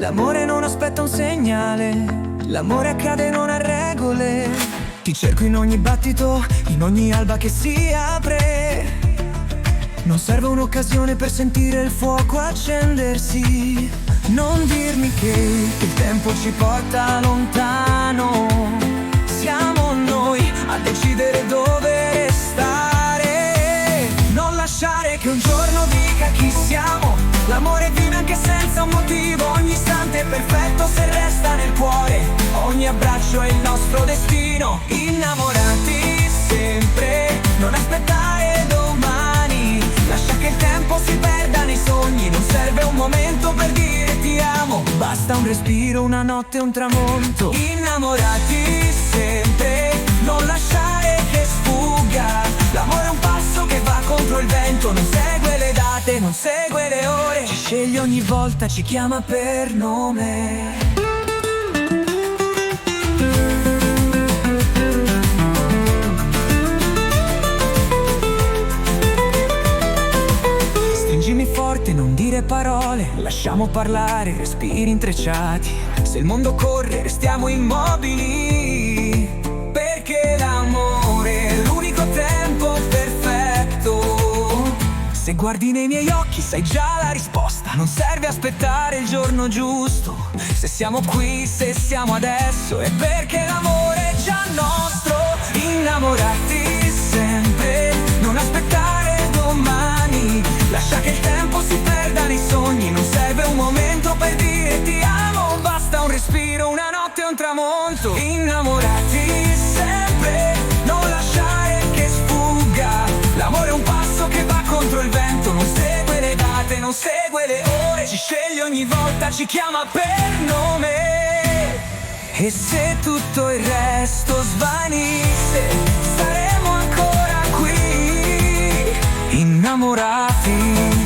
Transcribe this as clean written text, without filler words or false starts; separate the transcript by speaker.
Speaker 1: L'amore non aspetta un segnale, l'amore accade non ha regole. Ti cerco in ogni battito, in ogni alba che si apre. Non serve un'occasione per sentire il fuoco accendersi. Non dirmi che il tempo ci porta lontano. Siamo noi a decidere dove restare. Non lasciare che un giorno dica chi siamo. L'amore vive anche senza un motivo. Ogni istante è perfetto se resta nel cuore. Ogni abbraccio è il nostro destino. Innamorati sempre, non aspettare domani. Lascia che il tempo si perda nei sogni. Non serve un momento per dire ti amo. Basta un respiro, una notte, un tramonto. Innamorati sempre, non lasciare che sfugga. L'amore è un passo che va contro il vento. Non segue le date, non segue le ore. Ci sceglie ogni volta, ci chiama per nome. Stringimi forte, non dire parole. Lasciamo parlare, respiri intrecciati. Se il mondo corre, restiamo immobili. Perché l'amore è l'unico tempo perfetto. Se guardi nei miei occhi sai già la risposta. Non serve aspettare il giorno giusto. Se siamo qui, se siamo adesso, è perché l'amore è già nostro. Innamorati sempre, non aspettare domani. Lascia che il tempo si perda nei sogni. Non serve un momento per dire ti amo. Basta un respiro, una notte e un tramonto. Innamorati sempre, non lasciare che sfugga. L'amore è un passo che va contro il vento. Non segue le date, non segue le ore. Ci sceglie ogni volta, ci chiama per nome. E se tutto il resto svanisse, saremo ancora qui, innamorati.